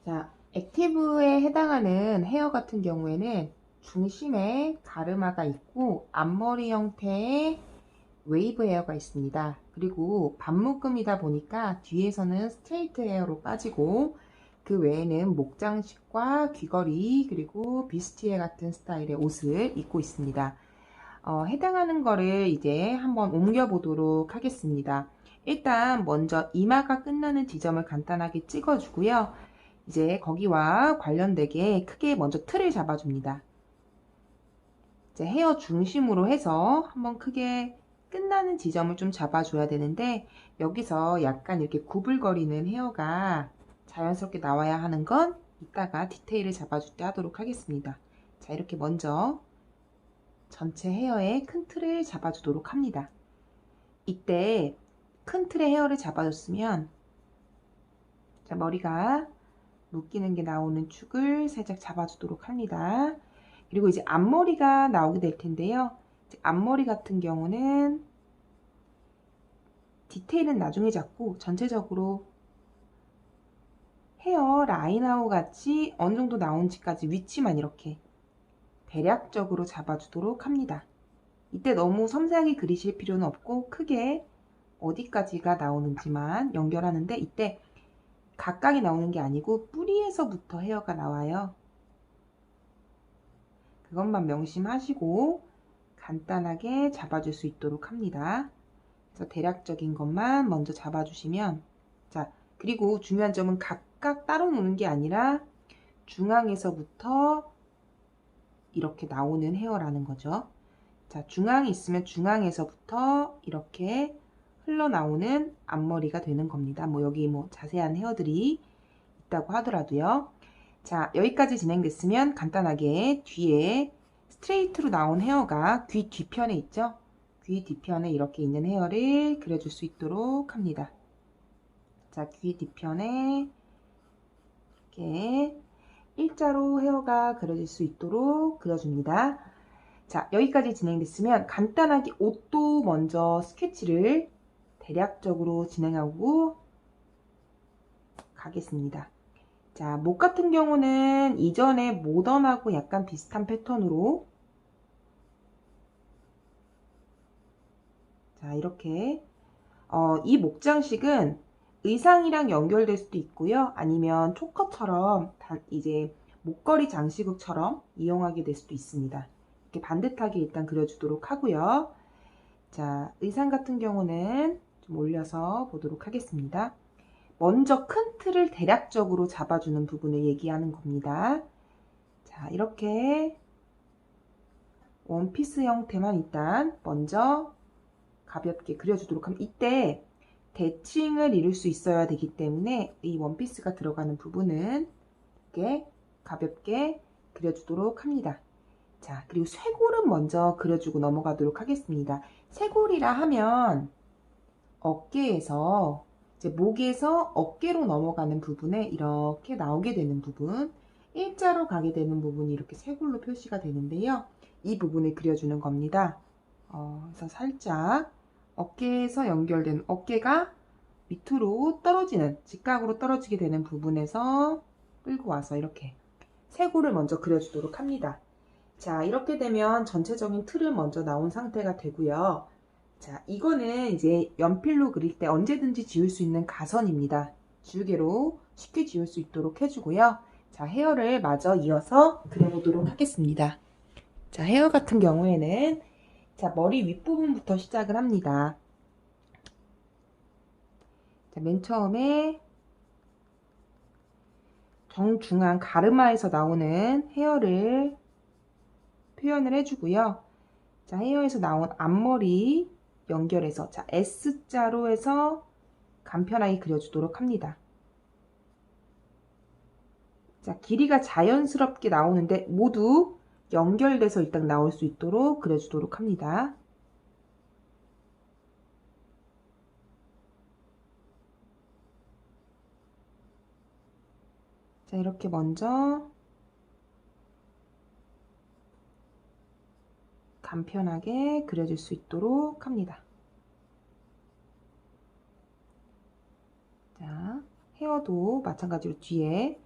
자, 액티브에 해당하는 헤어 같은 경우에는 중심에 가르마가 있고 앞머리 형태의 웨이브 헤어가 있습니다. 그리고 반묶음이다 보니까 뒤에서는 스트레이트 헤어로 빠지고 그 외에는 목장식과 귀걸이 그리고 비스티에 같은 스타일의 옷을 입고 있습니다. 해당하는 거를 이제 한번 옮겨 보도록 하겠습니다. 일단 먼저 이마가 끝나는 지점을 간단하게 찍어주고요. 이제 거기와 관련되게 크게 먼저 틀을 잡아줍니다. 이제 헤어 중심으로 해서 한번 크게 끝나는 지점을 좀 잡아줘야 되는데 여기서 약간 이렇게 구불거리는 헤어가 자연스럽게 나와야 하는 건 이따가 디테일을 잡아줄 때 하도록 하겠습니다. 자, 이렇게 먼저 전체 헤어에 큰 틀을 잡아주도록 합니다. 이때 큰 틀의 헤어를 잡아줬으면 자, 머리가 묶이는 게 나오는 축을 살짝 잡아주도록 합니다. 그리고 이제 앞머리가 나오게 될 텐데요. 앞머리 같은 경우는 디테일은 나중에 잡고 전체적으로 헤어 라인하고 같이 어느 정도 나온지까지 위치만 이렇게 대략적으로 잡아주도록 합니다. 이때 너무 섬세하게 그리실 필요는 없고 크게 어디까지가 나오는지만 연결하는데 이때 각각이 나오는 게 아니고 뿌리에서부터 헤어가 나와요. 그것만 명심하시고 간단하게 잡아줄 수 있도록 합니다. 그래서 대략적인 것만 먼저 잡아주시면 자, 그리고 중요한 점은 각각 따로 노는 게 아니라 중앙에서부터 이렇게 나오는 헤어라는 거죠. 자, 중앙이 있으면 중앙에서부터 이렇게 흘러나오는 앞머리가 되는 겁니다. 뭐 여기 뭐 자세한 헤어들이 있다고 하더라도요. 자, 여기까지 진행됐으면 간단하게 뒤에 스트레이트로 나온 헤어가 귀 뒤편에 있죠? 귀 뒤편에 이렇게 있는 헤어를 그려줄 수 있도록 합니다. 자, 귀 뒤편에 이렇게 일자로 헤어가 그려질 수 있도록 그려줍니다. 자, 여기까지 진행됐으면 간단하게 옷도 먼저 스케치를 대략적으로 진행하고 가겠습니다. 자, 목 같은 경우는 이전에 모던하고 약간 비슷한 패턴으로 자, 이렇게 이 목장식은 의상이랑 연결될 수도 있고요. 아니면 초커처럼 이제 목걸이 장식처럼 이용하게 될 수도 있습니다. 이렇게 반듯하게 일단 그려주도록 하고요. 자, 의상 같은 경우는 좀 올려서 보도록 하겠습니다. 먼저 큰 틀을 대략적으로 잡아주는 부분을 얘기하는 겁니다. 자, 이렇게 원피스 형태만 일단 먼저 가볍게 그려주도록 합니다. 이때 대칭을 이룰 수 있어야 되기 때문에 이 원피스가 들어가는 부분은 이렇게 가볍게 그려주도록 합니다. 자, 그리고 쇄골은 먼저 그려주고 넘어가도록 하겠습니다. 쇄골이라 하면 어깨에서 이제 목에서 어깨로 넘어가는 부분에 이렇게 나오게 되는 부분, 일자로 가게 되는 부분이 이렇게 쇄골로 표시가 되는데요. 이 부분을 그려주는 겁니다. 그래서 살짝 어깨에서 연결된 어깨가 밑으로 떨어지는 직각으로 떨어지게 되는 부분에서 끌고 와서 이렇게 쇄골을 먼저 그려주도록 합니다. 자, 이렇게 되면 전체적인 틀은 먼저 나온 상태가 되고요. 자, 이거는 이제 연필로 그릴 때 언제든지 지울 수 있는 가선입니다. 지우개로 쉽게 지울 수 있도록 해주고요. 자, 헤어를 마저 이어서 그려보도록 하겠습니다. 자, 헤어 같은 경우에는 자, 머리 윗부분부터 시작을 합니다. 자, 맨 처음에 정중앙 가르마에서 나오는 헤어를 표현을 해주고요. 자, 헤어에서 나온 앞머리 연결해서 자, S자로 해서 간편하게 그려주도록 합니다. 자, 길이가 자연스럽게 나오는데 모두 연결돼서 일단 나올 수 있도록 그려주도록 합니다. 자, 이렇게 먼저 간편하게 그려줄 수 있도록 합니다. 자, 헤어도 마찬가지로 뒤에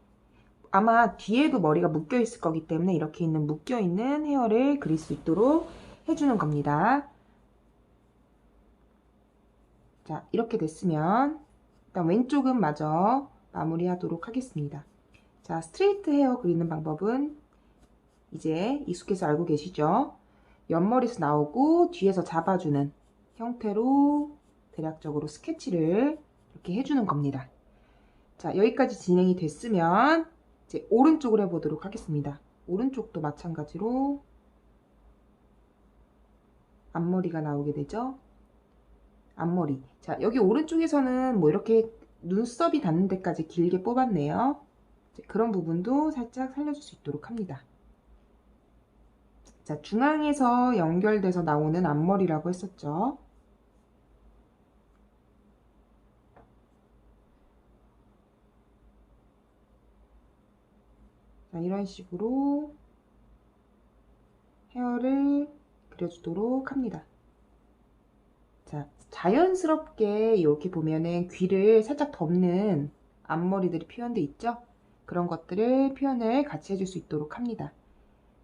아마 뒤에도 머리가 묶여 있을 거기 때문에 이렇게 있는 묶여 있는 헤어를 그릴 수 있도록 해주는 겁니다. 자, 이렇게 됐으면 일단 왼쪽은 마저 마무리하도록 하겠습니다. 자, 스트레이트 헤어 그리는 방법은 이제 익숙해서 알고 계시죠? 옆머리에서 나오고 뒤에서 잡아주는 형태로 대략적으로 스케치를 이렇게 해주는 겁니다. 자, 여기까지 진행이 됐으면 이제 오른쪽으로 해보도록 하겠습니다. 오른쪽도 마찬가지로 앞머리가 나오게 되죠. 앞머리. 자, 여기 오른쪽에서는 뭐 이렇게 눈썹이 닿는 데까지 길게 뽑았네요. 그런 부분도 살짝 살려줄 수 있도록 합니다. 자, 중앙에서 연결돼서 나오는 앞머리라고 했었죠. 자, 이런 식으로 헤어를 그려주도록 합니다. 자, 자연스럽게 이렇게 보면은 귀를 살짝 덮는 앞머리들이 표현되어 있죠? 그런 것들을 표현을 같이 해줄 수 있도록 합니다.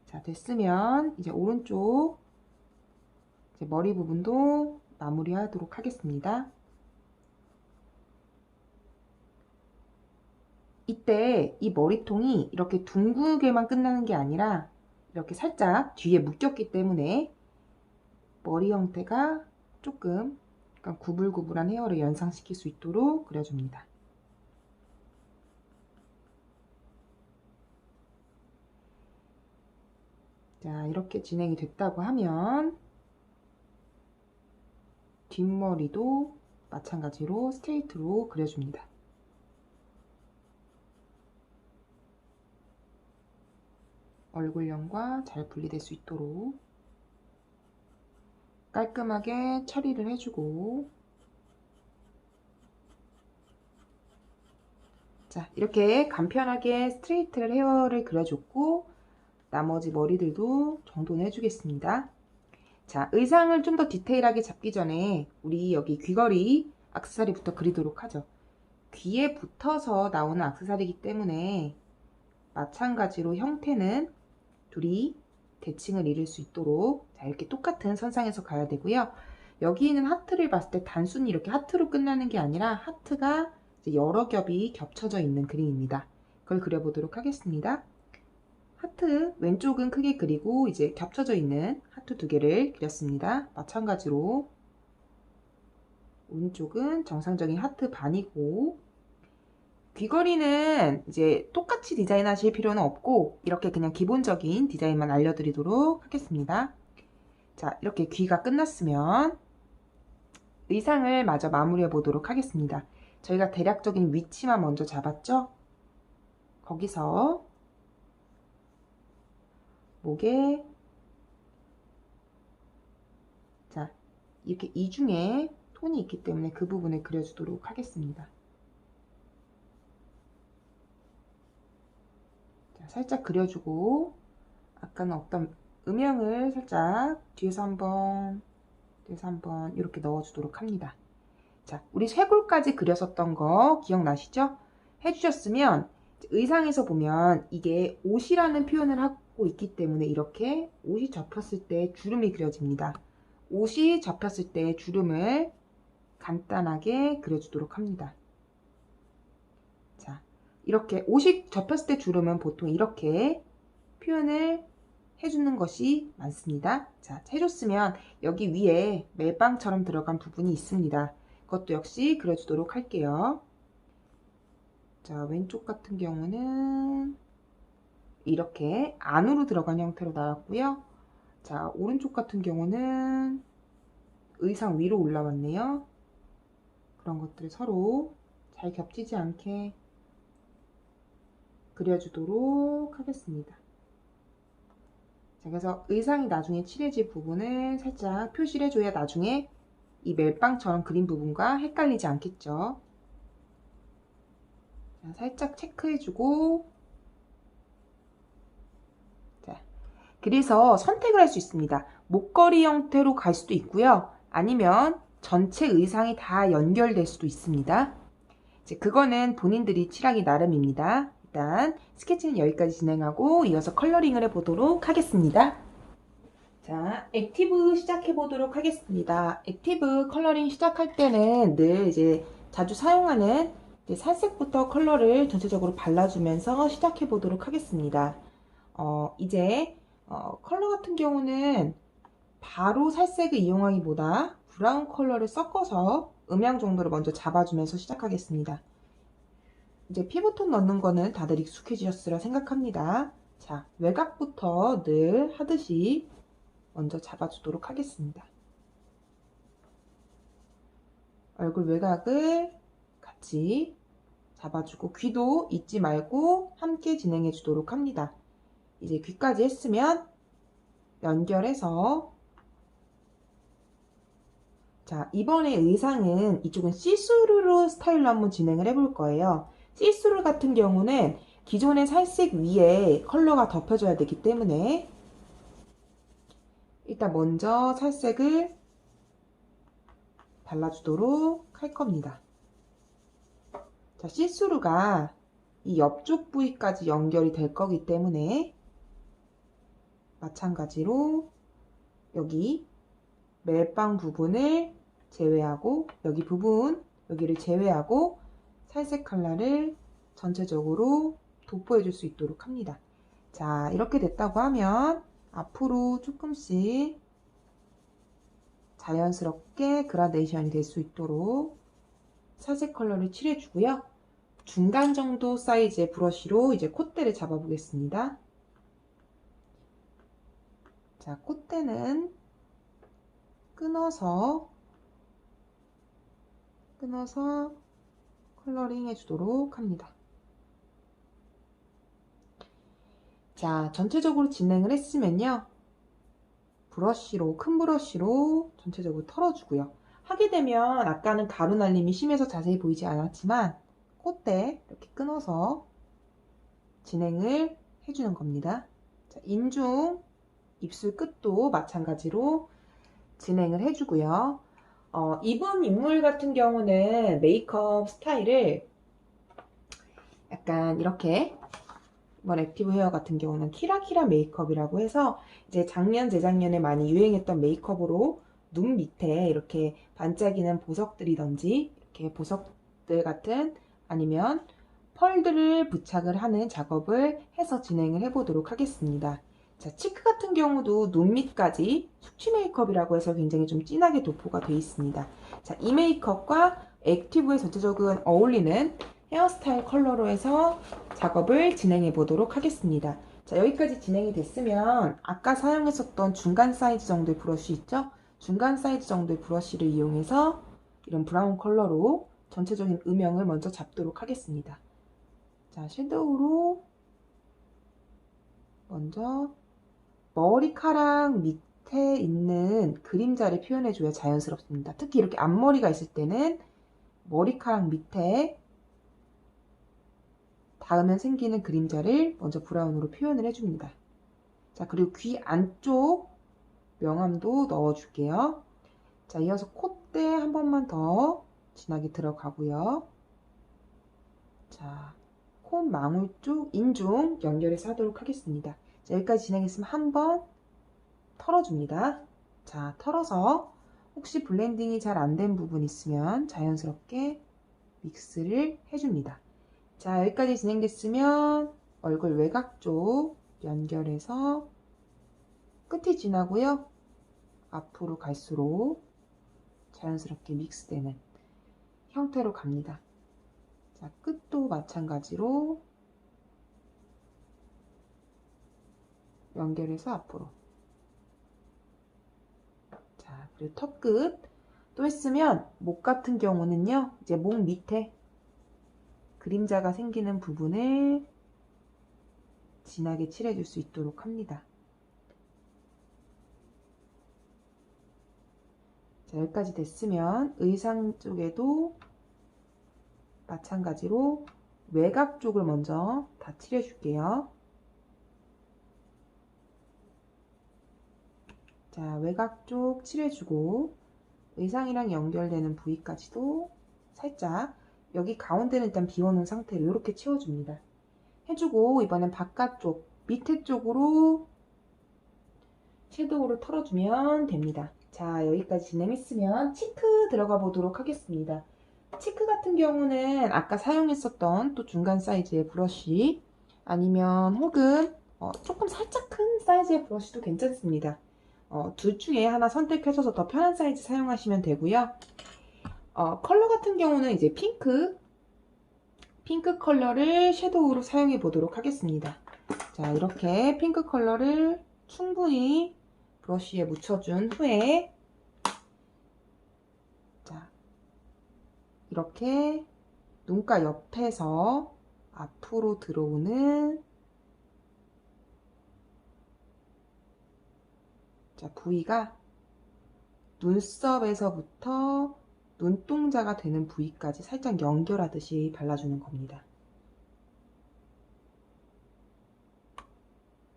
자, 됐으면 이제 오른쪽 이제 머리 부분도 마무리하도록 하겠습니다. 이때 이 머리통이 이렇게 둥글게만 끝나는 게 아니라 이렇게 살짝 뒤에 묶였기 때문에 머리 형태가 조금 약간 구불구불한 헤어를 연상시킬 수 있도록 그려줍니다. 자, 이렇게 진행이 됐다고 하면 뒷머리도 마찬가지로 스트레이트로 그려줍니다. 얼굴형과 잘 분리될 수 있도록 깔끔하게 처리를 해주고, 자, 이렇게 간편하게 스트레이트 헤어를 그려줬고 나머지 머리들도 정돈해 주겠습니다. 자, 의상을 좀 더 디테일하게 잡기 전에 우리 여기 귀걸이 액세서리부터 그리도록 하죠. 귀에 붙어서 나오는 액세서리이기 때문에 마찬가지로 형태는 둘이 대칭을 이룰 수 있도록 자, 이렇게 똑같은 선상에서 가야 되고요. 여기 있는 하트를 봤을 때 단순히 이렇게 하트로 끝나는 게 아니라 하트가 이제 여러 겹이 겹쳐져 있는 그림입니다. 그걸 그려보도록 하겠습니다. 하트 왼쪽은 크게 그리고 이제 겹쳐져 있는 하트 두 개를 그렸습니다. 마찬가지로 오른쪽은 정상적인 하트 반이고, 귀걸이는 이제 똑같이 디자인 하실 필요는 없고 이렇게 그냥 기본적인 디자인만 알려드리도록 하겠습니다. 자, 이렇게 귀가 끝났으면 의상을 마저 마무리해 보도록 하겠습니다. 저희가 대략적인 위치만 먼저 잡았죠? 거기서 목에 자, 이렇게 이중에 톤이 있기 때문에 그 부분을 그려주도록 하겠습니다. 자, 살짝 그려주고 아까는 어떤 음영을 살짝 뒤에서 한번 이렇게 넣어주도록 합니다. 자, 우리 쇄골까지 그렸었던 거 기억나시죠? 해주셨으면 의상에서 보면 이게 옷이라는 표현을 하고 있기 때문에 이렇게 옷이 접혔을 때 주름이 그려집니다. 옷이 접혔을 때 주름을 간단하게 그려주도록 합니다. 자, 이렇게 옷이 접혔을 때 주름은 보통 이렇게 표현을 해주는 것이 많습니다. 자, 해줬으면 여기 위에 멜빵처럼 들어간 부분이 있습니다. 그것도 역시 그려주도록 할게요. 자, 왼쪽 같은 경우는 이렇게 안으로 들어간 형태로 나왔고요. 자, 오른쪽 같은 경우는 의상 위로 올라왔네요. 그런 것들을 서로 잘 겹치지 않게 그려주도록 하겠습니다. 자, 그래서 의상이 나중에 칠해질 부분을 살짝 표시를 해줘야 나중에 이 멜빵처럼 그린 부분과 헷갈리지 않겠죠. 자, 살짝 체크해주고, 자, 그래서 선택을 할 수 있습니다. 목걸이 형태로 갈 수도 있고요. 아니면 전체 의상이 다 연결될 수도 있습니다. 이제 그거는 본인들이 칠하기 나름입니다. 일단 스케치는 여기까지 진행하고 이어서 컬러링을 해보도록 하겠습니다. 자, 액티브 시작해 보도록 하겠습니다. 액티브 컬러링 시작할 때는 늘 이제 자주 사용하는 살색부터 컬러를 전체적으로 발라주면서 시작해 보도록 하겠습니다. 이제 컬러 같은 경우는 바로 살색을 이용하기보다 브라운 컬러를 섞어서 음영 정도를 먼저 잡아주면서 시작하겠습니다. 이제 피부톤 넣는 거는 다들 익숙해지셨으리라 생각합니다. 자, 외곽부터 늘 하듯이 먼저 잡아주도록 하겠습니다. 얼굴 외곽을 같이 잡아주고 귀도 잊지 말고 함께 진행해 주도록 합니다. 이제 귀까지 했으면 연결해서 자, 이번에 의상은 이쪽은 시스루 스타일로 한번 진행을 해볼 거예요. 시스루 같은 경우는 기존의 살색 위에 컬러가 덮여져야 되기 때문에 일단 먼저 살색을 발라주도록 할 겁니다. 자, 시스루가 이 옆쪽 부위까지 연결이 될 거기 때문에 마찬가지로 여기 멜빵 부분을 제외하고 여기 부분 여기를 제외하고 살색 컬러를 전체적으로 도포해 줄 수 있도록 합니다. 자, 이렇게 됐다고 하면 앞으로 조금씩 자연스럽게 그라데이션이 될 수 있도록 살색 컬러를 칠해 주고요. 중간 정도 사이즈의 브러쉬로 이제 콧대를 잡아 보겠습니다. 자, 콧대는 끊어서 컬러링 해주도록 합니다. 자, 전체적으로 진행을 했으면요. 브러쉬로, 큰 브러쉬로 전체적으로 털어주고요. 하게 되면 아까는 가루 날림이 심해서 자세히 보이지 않았지만 콧대 이렇게 끊어서 진행을 해주는 겁니다. 자, 인중, 입술 끝도 마찬가지로 진행을 해주고요. 이분 인물 같은 경우는 메이크업 스타일을 약간 이렇게 이번 액티브 헤어 같은 경우는 키라키라 메이크업이라고 해서 이제 작년, 재작년에 많이 유행했던 메이크업으로 눈 밑에 이렇게 반짝이는 보석들이든지 이렇게 보석들 같은 아니면 펄들을 부착을 하는 작업을 해서 진행을 해보도록 하겠습니다. 자, 치크 같은 경우도 눈 밑까지 숙취 메이크업이라고 해서 굉장히 좀 진하게 도포가 되어 있습니다. 자, 이 메이크업과 액티브에 전체적으로 어울리는 헤어스타일 컬러로 해서 작업을 진행해 보도록 하겠습니다. 자, 여기까지 진행이 됐으면 아까 사용했었던 중간 사이즈 정도의 브러쉬 있죠? 중간 사이즈 정도의 브러쉬를 이용해서 이런 브라운 컬러로 전체적인 음영을 먼저 잡도록 하겠습니다. 자, 섀도우로 먼저 머리카락 밑에 있는 그림자를 표현해줘야 자연스럽습니다. 특히 이렇게 앞머리가 있을 때는 머리카락 밑에 닿으면 생기는 그림자를 먼저 브라운으로 표현을 해줍니다. 자, 그리고 귀 안쪽 명암도 넣어줄게요. 자, 이어서 콧대 한 번만 더 진하게 들어가고요. 자, 콧망울 쪽 인중 연결해서 하도록 하겠습니다. 자, 여기까지 진행했으면 한 번 털어줍니다. 자, 털어서 혹시 블렌딩이 잘 안 된 부분 있으면 자연스럽게 믹스를 해줍니다. 자, 여기까지 진행됐으면 얼굴 외곽 쪽 연결해서 끝이 지나고요. 앞으로 갈수록 자연스럽게 믹스되는 형태로 갑니다. 자, 끝도 마찬가지로 연결해서 앞으로. 자, 그리고 턱 끝 또 했으면 목 같은 경우는요, 이제 목 밑에 그림자가 생기는 부분을 진하게 칠해줄 수 있도록 합니다. 자, 여기까지 됐으면 의상 쪽에도 마찬가지로 외곽 쪽을 먼저 다 칠해줄게요. 자, 외곽 쪽 칠해주고 의상이랑 연결되는 부위까지도 살짝 여기 가운데는 일단 비워놓은 상태로 이렇게 채워줍니다. 해주고 이번엔 바깥쪽 밑에 쪽으로 섀도우를 털어주면 됩니다. 자, 여기까지 진행했으면 치크 들어가 보도록 하겠습니다. 치크 같은 경우는 아까 사용했었던 또 중간 사이즈의 브러쉬 아니면 혹은 조금 살짝 큰 사이즈의 브러쉬도 괜찮습니다. 둘 중에 하나 선택하셔서 더 편한 사이즈 사용하시면 되고요. 컬러 같은 경우는 이제 핑크 컬러를 섀도우로 사용해 보도록 하겠습니다. 자, 이렇게 핑크 컬러를 충분히 브러쉬에 묻혀준 후에 자, 이렇게 눈가 옆에서 앞으로 들어오는 자, 부위가 눈썹에서부터 눈동자가 되는 부위까지 살짝 연결하듯이 발라주는 겁니다.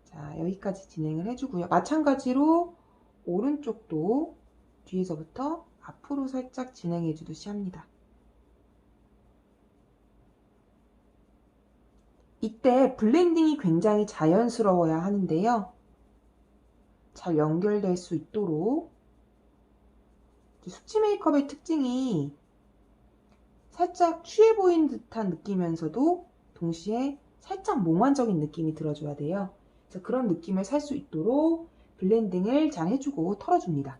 자, 여기까지 진행을 해주고요. 마찬가지로 오른쪽도 뒤에서부터 앞으로 살짝 진행해 주듯이 합니다. 이때 블렌딩이 굉장히 자연스러워야 하는데요. 잘 연결될 수 있도록 숙지 메이크업의 특징이 살짝 취해 보이는 듯한 느끼면서도 동시에 살짝 몽환적인 느낌이 들어줘야 돼요. 그래서 그런 느낌을 살 수 있도록 블렌딩을 잘 해주고 털어줍니다.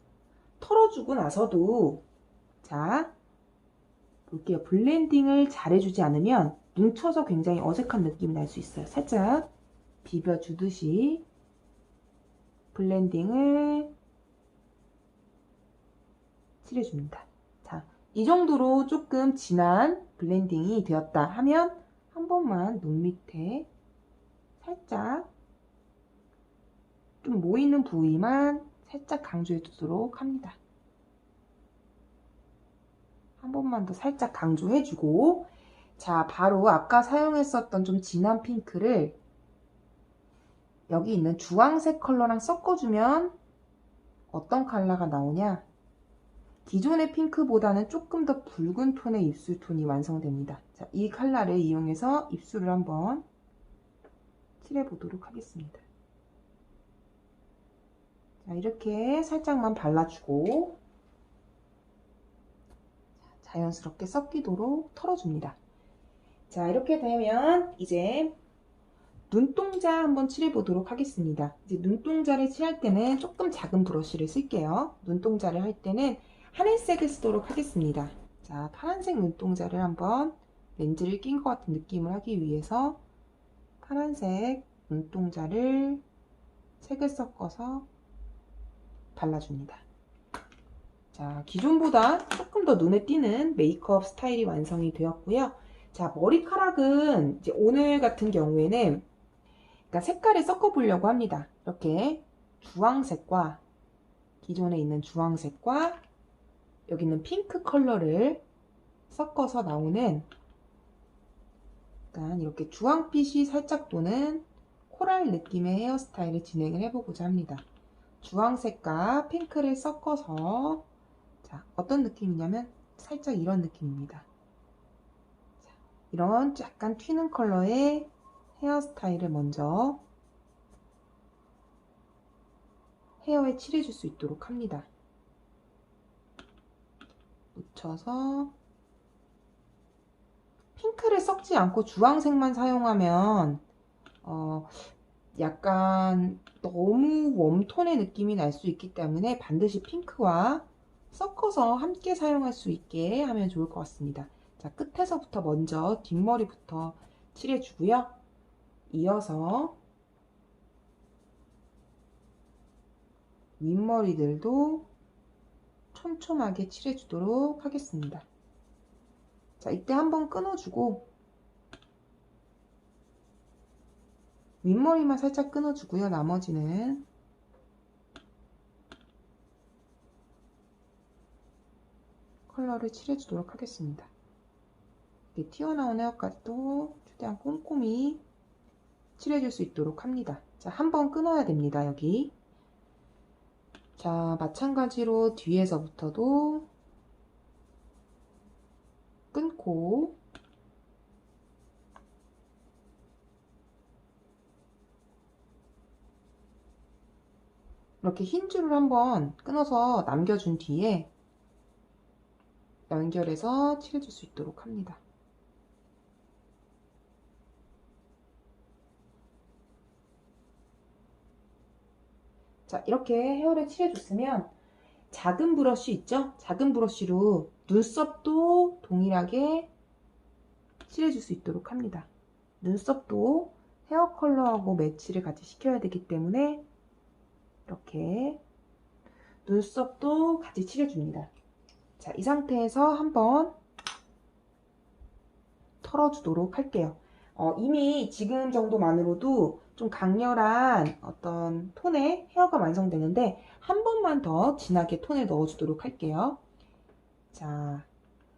털어주고 나서도 자, 볼게요. 블렌딩을 잘 해주지 않으면 뭉쳐서 굉장히 어색한 느낌이 날 수 있어요. 살짝 비벼주듯이 블렌딩을 칠해줍니다. 자, 이 정도로 조금 진한 블렌딩이 되었다 하면 한 번만 눈 밑에 살짝 좀 모이는 부위만 살짝 강조해 주도록 합니다. 한 번만 더 살짝 강조해 주고 자, 바로 아까 사용했었던 좀 진한 핑크를 여기 있는 주황색 컬러랑 섞어주면 어떤 컬러가 나오냐? 기존의 핑크보다는 조금 더 붉은 톤의 입술 톤이 완성됩니다. 자, 이 컬러를 이용해서 입술을 한번 칠해 보도록 하겠습니다. 자, 이렇게 살짝만 발라주고 자연스럽게 섞이도록 털어줍니다. 자, 이렇게 되면 이제 눈동자 한번 칠해 보도록 하겠습니다. 이제 눈동자를 칠할 때는 조금 작은 브러쉬를 쓸게요. 눈동자를 할 때는 하늘색을 쓰도록 하겠습니다. 자, 파란색 눈동자를 한번 렌즈를 낀 것 같은 느낌을 하기 위해서 파란색 눈동자를 색을 섞어서 발라줍니다. 자, 기존보다 조금 더 눈에 띄는 메이크업 스타일이 완성이 되었고요. 자, 머리카락은 이제 오늘 같은 경우에는 그러니까 색깔을 섞어 보려고 합니다. 이렇게 주황색과 기존에 있는 주황색과 여기 있는 핑크 컬러를 섞어서 나오는 약간 이렇게 주황빛이 살짝 도는 코랄 느낌의 헤어스타일을 진행을 해보고자 합니다. 주황색과 핑크를 섞어서 자, 어떤 느낌이냐면 살짝 이런 느낌입니다. 자, 이런 약간 튀는 컬러의 헤어스타일을 먼저 헤어에 칠해줄 수 있도록 합니다. 묻혀서 핑크를 섞지 않고 주황색만 사용하면 약간 너무 웜톤의 느낌이 날 수 있기 때문에 반드시 핑크와 섞어서 함께 사용할 수 있게 하면 좋을 것 같습니다. 자, 끝에서부터 먼저 뒷머리부터 칠해주고요. 이어서 윗머리들도 촘촘하게 칠해주도록 하겠습니다. 자, 이때 한번 끊어주고 윗머리만 살짝 끊어주고요. 나머지는 컬러를 칠해주도록 하겠습니다. 이렇게 튀어나온 헤어까지도 최대한 꼼꼼히 칠해줄 수 있도록 합니다. 자, 한번 끊어야 됩니다. 여기. 자, 마찬가지로 뒤에서부터도 끊고 이렇게 흰 줄을 한번 끊어서 남겨준 뒤에 연결해서 칠해줄 수 있도록 합니다. 자, 이렇게 헤어를 칠해줬으면 작은 브러쉬 있죠? 작은 브러쉬로 눈썹도 동일하게 칠해줄 수 있도록 합니다. 눈썹도 헤어 컬러하고 매치를 같이 시켜야 되기 때문에 이렇게 눈썹도 같이 칠해줍니다. 자, 이 상태에서 한번 털어주도록 할게요. 이미 지금 정도만으로도 좀 강렬한 어떤 톤의 헤어가 완성되는데 한 번만 더 진하게 톤을 넣어주도록 할게요. 자,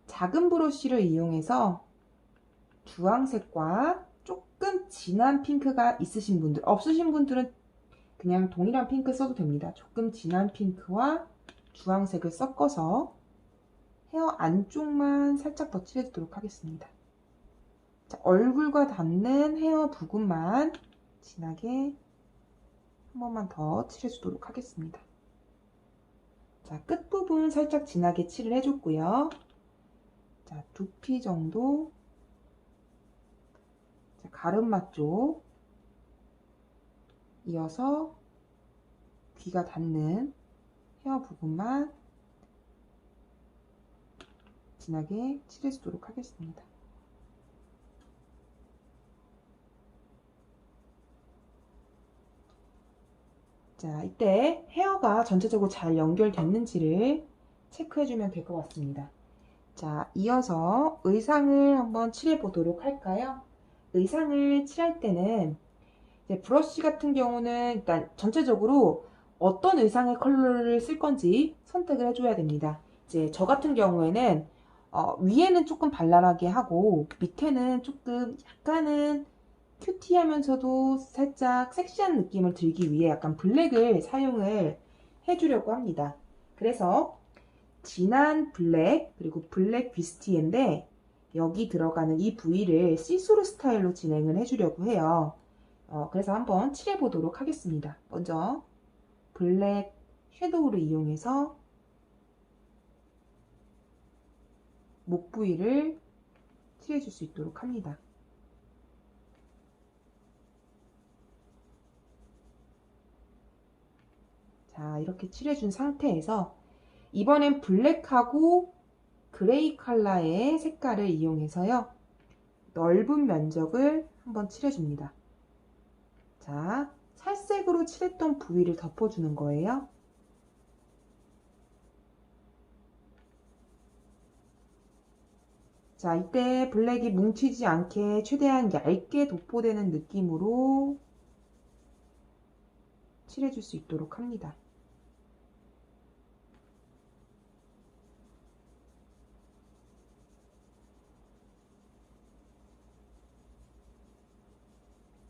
작은 브러쉬를 이용해서 주황색과 조금 진한 핑크가 있으신 분들, 없으신 분들은 그냥 동일한 핑크 써도 됩니다. 조금 진한 핑크와 주황색을 섞어서 헤어 안쪽만 살짝 더 칠해주도록 하겠습니다. 자, 얼굴과 닿는 헤어 부분만 진하게 한 번만 더 칠해주도록 하겠습니다. 자, 끝부분 살짝 진하게 칠을 해줬고요. 자, 두피 정도. 자, 가르마 쪽. 이어서 귀가 닿는 헤어 부분만 진하게 칠해주도록 하겠습니다. 자, 이때 헤어가 전체적으로 잘 연결됐는지를 체크해주면 될 것 같습니다. 자, 이어서 의상을 한번 칠해 보도록 할까요? 의상을 칠할 때는 이제 브러쉬 같은 경우는 일단 전체적으로 어떤 의상의 컬러를 쓸 건지 선택을 해줘야 됩니다. 이제 저 같은 경우에는 위에는 조금 발랄하게 하고 밑에는 조금 약간은 큐티하면서도 살짝 섹시한 느낌을 들기 위해 약간 블랙을 사용을 해주려고 합니다. 그래서 진한 블랙 그리고 블랙 뷰스티인데 여기 들어가는 이 부위를 시스루 스타일로 진행을 해주려고 해요. 그래서 한번 칠해 보도록 하겠습니다. 먼저 블랙 섀도우를 이용해서 목 부위를 칠해줄 수 있도록 합니다. 자, 이렇게 칠해준 상태에서 이번엔 블랙하고 그레이 컬러의 색깔을 이용해서요. 넓은 면적을 한번 칠해줍니다. 자, 살색으로 칠했던 부위를 덮어주는 거예요. 자, 이때 블랙이 뭉치지 않게 최대한 얇게 도포되는 느낌으로 칠해줄 수 있도록 합니다.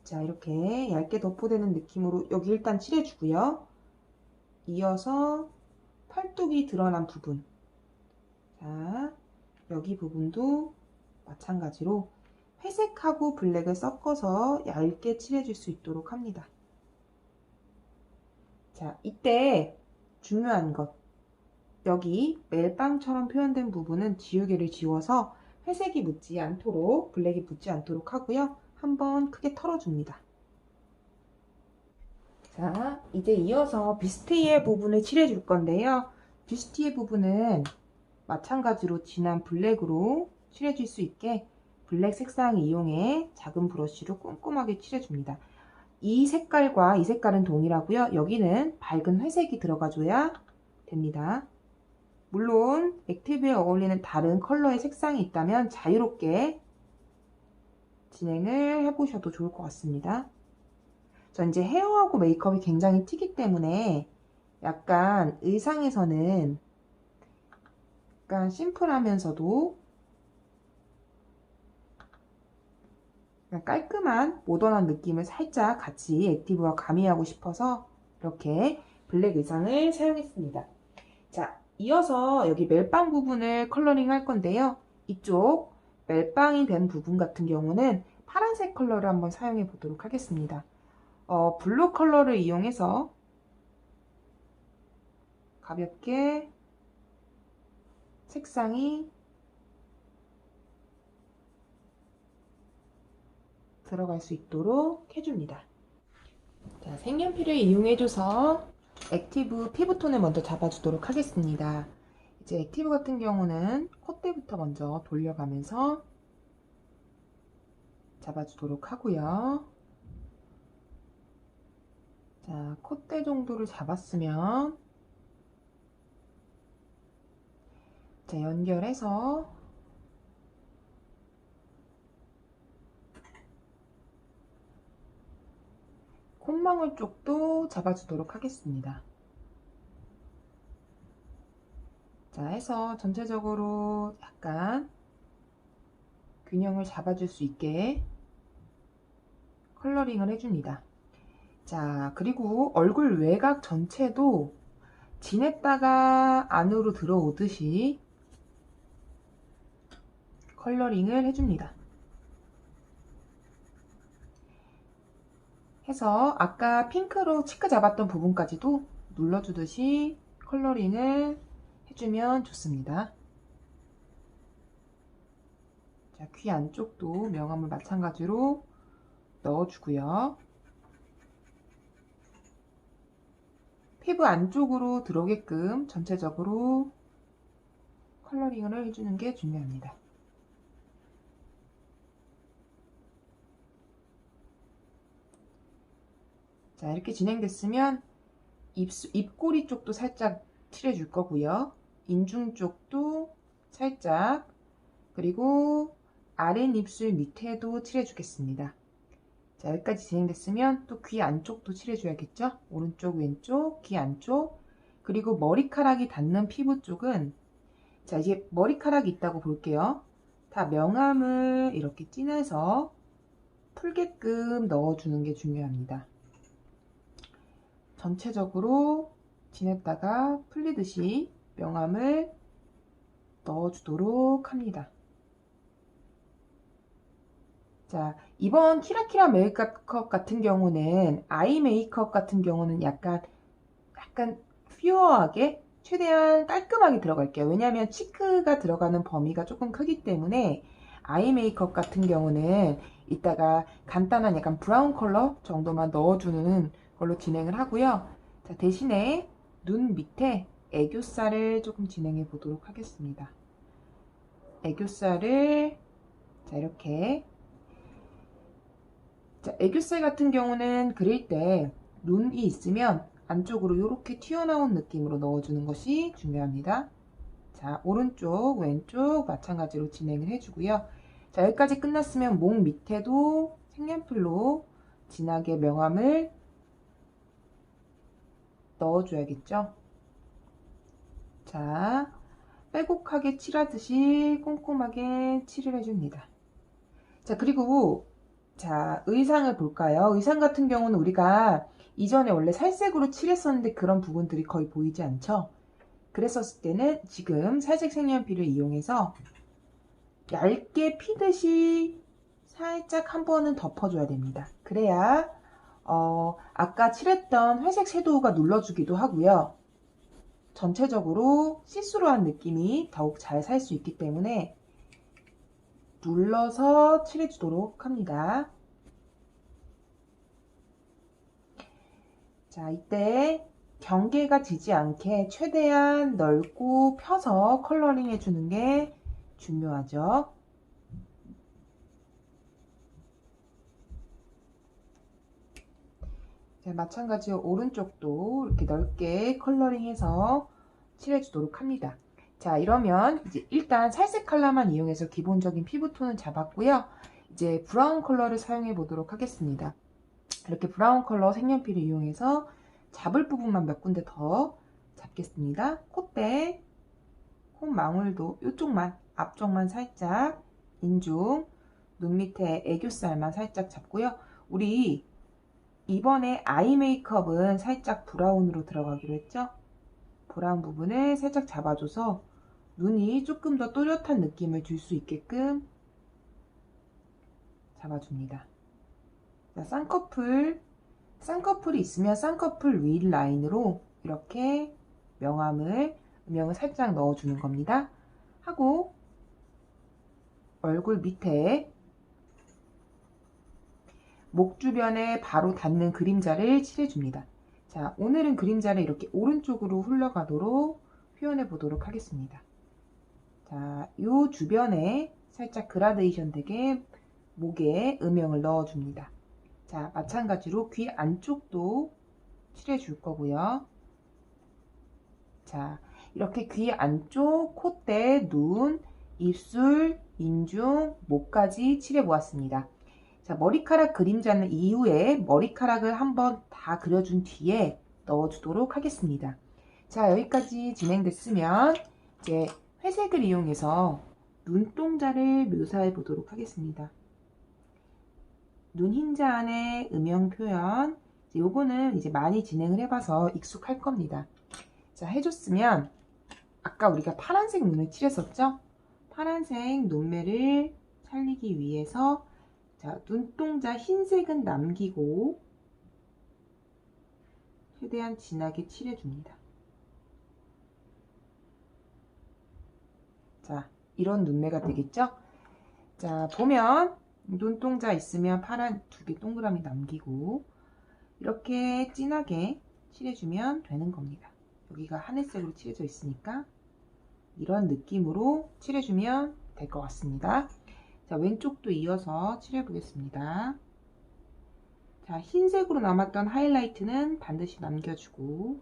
자, 이렇게 얇게 도포되는 느낌으로 여기 일단 칠해주고요. 이어서 팔뚝이 드러난 부분. 자, 여기 부분도 마찬가지로 회색하고 블랙을 섞어서 얇게 칠해줄 수 있도록 합니다. 자, 이때 중요한 것. 여기 멜빵처럼 표현된 부분은 지우개를 지워서 회색이 묻지 않도록, 블랙이 묻지 않도록 하고요. 한번 크게 털어줍니다. 자, 이제 이어서 뷰스티의 부분을 칠해줄 건데요. 뷰스티의 부분은 마찬가지로 진한 블랙으로 칠해줄 수 있게 블랙 색상 이용해 작은 브러쉬로 꼼꼼하게 칠해줍니다. 이 색깔과 이 색깔은 동일하고요. 여기는 밝은 회색이 들어가줘야 됩니다. 물론 액티브에 어울리는 다른 컬러의 색상이 있다면 자유롭게 진행을 해보셔도 좋을 것 같습니다. 전 이제 헤어하고 메이크업이 굉장히 튀기 때문에 약간 의상에서는 약간 심플하면서도 깔끔한 모던한 느낌을 살짝 같이 액티브와 가미하고 싶어서 이렇게 블랙 의상을 사용했습니다. 자, 이어서 여기 멜빵 부분을 컬러링 할 건데요. 이쪽 멜빵이 된 부분 같은 경우는 파란색 컬러를 한번 사용해 보도록 하겠습니다. 블루 컬러를 이용해서 가볍게 색상이 들어갈 수 있도록 해줍니다. 자, 색연필을 이용해줘서 액티브 피부톤을 먼저 잡아주도록 하겠습니다. 이제 액티브 같은 경우는 콧대부터 먼저 돌려가면서 잡아주도록 하고요. 자, 콧대 정도를 잡았으면 자, 연결해서 콧망울 쪽도 잡아주도록 하겠습니다. 자, 해서 전체적으로 약간 균형을 잡아줄 수 있게 컬러링을 해줍니다. 자, 그리고 얼굴 외곽 전체도 진했다가 안으로 들어오듯이 컬러링을 해줍니다. 해서 아까 핑크로 치크 잡았던 부분까지도 눌러주듯이 컬러링을 해주면 좋습니다. 자, 귀 안쪽도 명암을 마찬가지로 넣어주고요. 피부 안쪽으로 들어오게끔 전체적으로 컬러링을 해주는 게 중요합니다. 자, 이렇게 진행됐으면 입꼬리 쪽도 살짝 칠해줄 거고요. 인중 쪽도 살짝, 그리고 아랫입술 밑에도 칠해주겠습니다. 자, 여기까지 진행됐으면 또 귀 안쪽도 칠해줘야겠죠? 오른쪽, 왼쪽, 귀 안쪽, 그리고 머리카락이 닿는 피부 쪽은 자, 이제 머리카락이 있다고 볼게요. 다 명암을 이렇게 진해서 풀게끔 넣어주는 게 중요합니다. 전체적으로 지냈다가 풀리듯이 명암을 넣어주도록 합니다. 자, 이번 키라키라 메이크업 같은 경우는 아이 메이크업 같은 경우는 약간 퓨어하게 최대한 깔끔하게 들어갈게요. 왜냐하면 치크가 들어가는 범위가 조금 크기 때문에 아이 메이크업 같은 경우는 이따가 간단한 약간 브라운 컬러 정도만 넣어주는 걸로 진행을 하고요. 자, 대신에 눈 밑에 애교살을 조금 진행해 보도록 하겠습니다. 애교살을 자, 이렇게 자, 애교살 같은 경우는 그릴 때 눈이 있으면 안쪽으로 이렇게 튀어나온 느낌으로 넣어주는 것이 중요합니다. 자, 오른쪽, 왼쪽 마찬가지로 진행을 해주고요. 자, 여기까지 끝났으면 목 밑에도 색연필로 진하게 명암을 넣어줘야겠죠. 자, 빼곡하게 칠하듯이 꼼꼼하게 칠을 해줍니다. 자, 그리고 자, 의상을 볼까요? 의상 같은 경우는 우리가 이전에 원래 살색으로 칠했었는데 그런 부분들이 거의 보이지 않죠? 그랬었을 때는 지금 살색 색연필을 이용해서 얇게 피듯이 살짝 한 번은 덮어줘야 됩니다. 그래야 아까 칠했던 회색 섀도우가 눌러주기도 하고요. 전체적으로 시스루한 느낌이 더욱 잘 살 수 있기 때문에 눌러서 칠해주도록 합니다. 자, 이때 경계가 지지 않게 최대한 넓고 펴서 컬러링 해주는 게 중요하죠. 자, 마찬가지로 오른쪽도 이렇게 넓게 컬러링해서 칠해주도록 합니다. 자, 이러면 이제 일단 살색 컬러만 이용해서 기본적인 피부톤을 잡았고요. 이제 브라운 컬러를 사용해 보도록 하겠습니다. 이렇게 브라운 컬러 색연필을 이용해서 잡을 부분만 몇 군데 더 잡겠습니다. 콧대, 콧망울도 이쪽만, 앞쪽만 살짝, 인중, 눈 밑에 애교살만 살짝 잡고요. 우리 이번에 아이 메이크업은 살짝 브라운으로 들어가기로 했죠? 브라운 부분을 살짝 잡아줘서 눈이 조금 더 또렷한 느낌을 줄 수 있게끔 잡아줍니다. 자, 쌍꺼풀이 있으면 쌍꺼풀 위 라인으로 이렇게 음영을 살짝 넣어주는 겁니다. 하고 얼굴 밑에 목 주변에 바로 닿는 그림자를 칠해줍니다. 자, 오늘은 그림자를 이렇게 오른쪽으로 흘러가도록 표현해 보도록 하겠습니다. 자, 요 주변에 살짝 그라데이션 되게 목에 음영을 넣어줍니다. 자, 마찬가지로 귀 안쪽도 칠해줄 거고요. 자, 이렇게 귀 안쪽, 콧대, 눈, 입술, 인중, 목까지 칠해 보았습니다. 자, 머리카락 그림자는 이후에 머리카락을 한번 다 그려준 뒤에 넣어주도록 하겠습니다. 자, 여기까지 진행됐으면 이제 회색을 이용해서 눈동자를 묘사해 보도록 하겠습니다. 눈 흰자 안에 음영 표현, 요거는 이제 많이 진행을 해봐서 익숙할 겁니다. 자, 해줬으면 아까 우리가 파란색 눈을 칠했었죠? 파란색 눈매를 살리기 위해서 자, 눈동자 흰색은 남기고 최대한 진하게 칠해줍니다. 자, 이런 눈매가 되겠죠? 자, 보면 눈동자 있으면 파란 2개 동그라미 남기고 이렇게 진하게 칠해주면 되는 겁니다. 여기가 하늘색으로 칠해져 있으니까 이런 느낌으로 칠해주면 될 것 같습니다. 자, 왼쪽도 이어서 칠해 보겠습니다. 자, 흰색으로 남았던 하이라이트는 반드시 남겨주고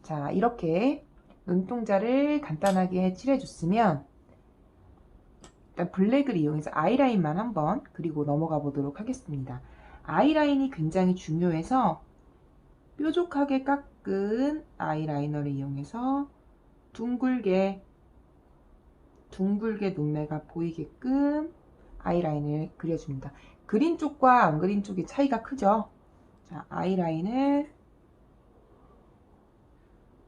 자, 이렇게 눈동자를 간단하게 칠해줬으면 일단 블랙을 이용해서 아이라인만 한번 그리고 넘어가 보도록 하겠습니다. 아이라인이 굉장히 중요해서 뾰족하게 깎은 아이라이너를 이용해서 둥글게 눈매가 보이게끔 아이라인을 그려줍니다. 그린 쪽과 안 그린 쪽의 차이가 크죠? 자, 아이라인을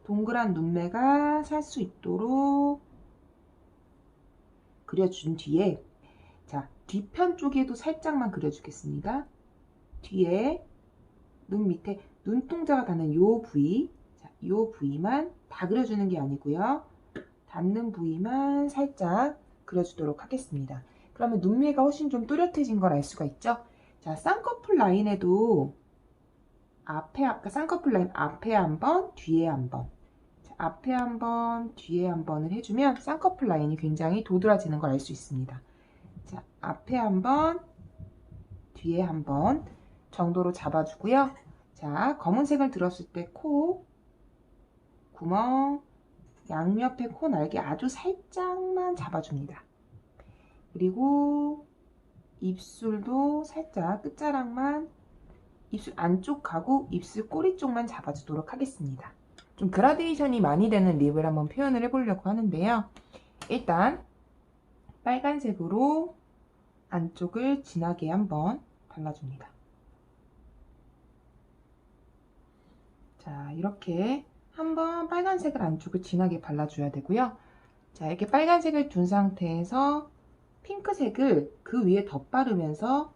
동그란 눈매가 살 수 있도록 그려준 뒤에 자, 뒤편 쪽에도 살짝만 그려주겠습니다. 뒤에 눈 밑에 눈동자가 닿는 요 부위, 자, 요 부위만 다 그려주는 게 아니고요. 닿는 부위만 살짝 그려주도록 하겠습니다. 그러면 눈매가 훨씬 좀 또렷해진 걸 알 수가 있죠? 자, 쌍꺼풀 라인에도 아까 쌍꺼풀 라인 앞에 한 번, 뒤에 한 번. 앞에 한 번, 뒤에 한 번을 해주면 쌍꺼풀 라인이 굉장히 도드라지는 걸 알 수 있습니다. 자, 앞에 한 번, 뒤에 한 번 정도로 잡아주고요. 자, 검은색을 들었을 때 코, 구멍, 양옆에 코 날개 아주 살짝만 잡아줍니다. 그리고 입술도 살짝 끝자락만 입술 안쪽하고 입술 꼬리 쪽만 잡아주도록 하겠습니다. 좀 그라데이션이 많이 되는 립을 한번 표현을 해보려고 하는데요. 일단 빨간색으로 안쪽을 진하게 한번 발라줍니다. 자, 이렇게 한번 빨간색을 안쪽을 진하게 발라줘야 되고요. 자, 이렇게 빨간색을 둔 상태에서 핑크색을 그 위에 덧바르면서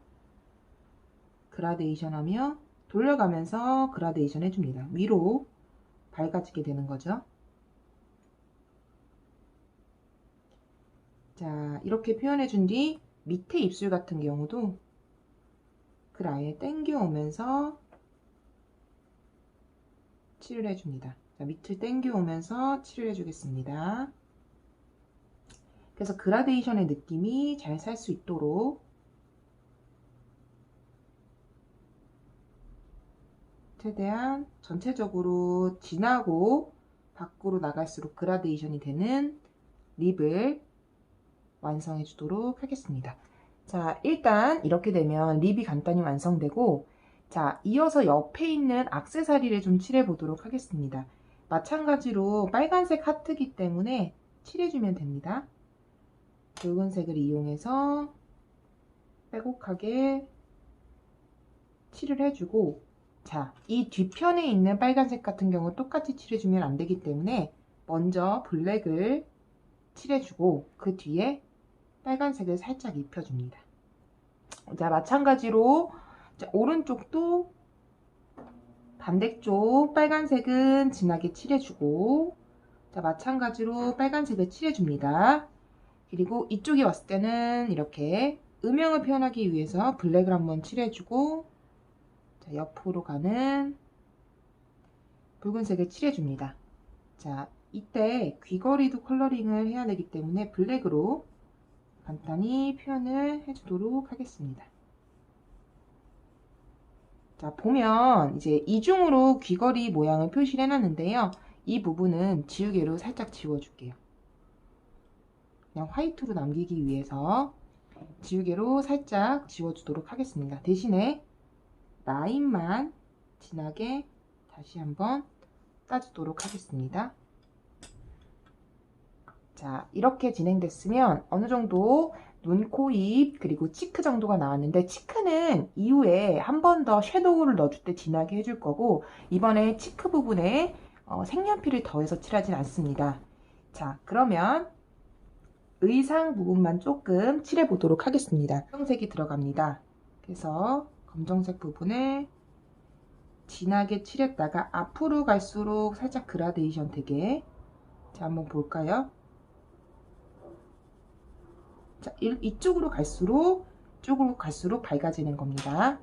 그라데이션 하며 돌려가면서 그라데이션 해줍니다. 위로 밝아지게 되는 거죠. 자, 이렇게 표현해 준 뒤 밑에 입술 같은 경우도 그 라인을 당겨 오면서 칠을 해줍니다. 자, 밑을 당겨 오면서 칠을 해주겠습니다. 그래서 그라데이션의 느낌이 잘 살 수 있도록 최대한 전체적으로 진하고 밖으로 나갈수록 그라데이션이 되는 립을 완성해 주도록 하겠습니다. 자, 일단 이렇게 되면 립이 간단히 완성되고 자, 이어서 옆에 있는 액세서리를 좀 칠해 보도록 하겠습니다. 마찬가지로 빨간색 하트기 때문에 칠해주면 됩니다. 붉은색을 이용해서 빼곡하게 칠을 해주고 자, 이 뒤편에 있는 빨간색 같은 경우 똑같이 칠해주면 안 되기 때문에 먼저 블랙을 칠해주고 그 뒤에 빨간색을 살짝 입혀줍니다. 자, 마찬가지로 자, 오른쪽도 반대쪽 빨간색은 진하게 칠해주고, 자, 마찬가지로 빨간색을 칠해줍니다. 그리고 이쪽에 왔을 때는 이렇게 음영을 표현하기 위해서 블랙을 한번 칠해주고, 자, 옆으로 가는 붉은색을 칠해줍니다. 자, 이때 귀걸이도 컬러링을 해야 되기 때문에 블랙으로 간단히 표현을 해주도록 하겠습니다. 자, 보면 이제 이중으로 귀걸이 모양을 표시를 해놨는데요. 이 부분은 지우개로 살짝 지워줄게요. 그냥 화이트로 남기기 위해서 지우개로 살짝 지워주도록 하겠습니다. 대신에 라인만 진하게 다시 한번 따주도록 하겠습니다. 자, 이렇게 진행됐으면 어느 정도 눈, 코, 입, 그리고 치크 정도가 나왔는데, 치크는 이후에 한 번 더 섀도우를 넣어줄 때 진하게 해줄 거고, 이번에 치크 부분에 색연필을 더해서 칠하진 않습니다. 자, 그러면 의상 부분만 조금 칠해 보도록 하겠습니다. 검정색이 들어갑니다. 그래서 검정색 부분을 진하게 칠했다가 앞으로 갈수록 살짝 그라데이션 되게, 자, 한번 볼까요? 자, 이쪽으로 갈수록 밝아지는 겁니다.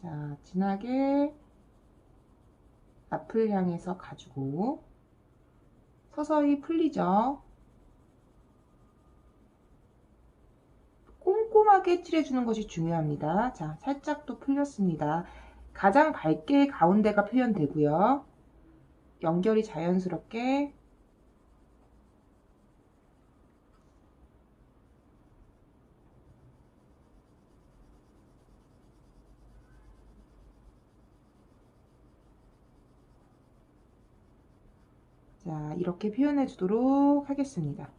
자, 진하게 앞을 향해서 가지고 서서히 풀리죠. 꼼꼼하게 칠해주는 것이 중요합니다. 자, 살짝 또 풀렸습니다. 가장 밝게 가운데가 표현되고요. 연결이 자연스럽게 자, 이렇게 표현해 주도록 하겠습니다.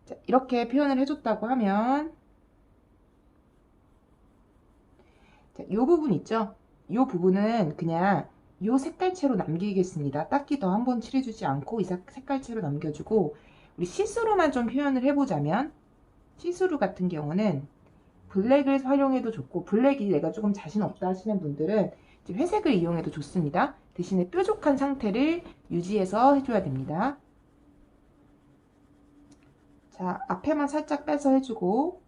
자, 이렇게 표현을 해줬다고 하면 자, 이 부분 있죠? 이 부분은 그냥 이 색깔채로 남기겠습니다. 딱히 더 한번 칠해주지 않고 이 색깔채로 남겨주고, 우리 시스루만 좀 표현을 해보자면, 시스루 같은 경우는 블랙을 활용해도 좋고, 블랙이 내가 조금 자신 없다 하시는 분들은 회색을 이용해도 좋습니다. 대신에 뾰족한 상태를 유지해서 해줘야 됩니다. 자, 앞에만 살짝 빼서 해주고,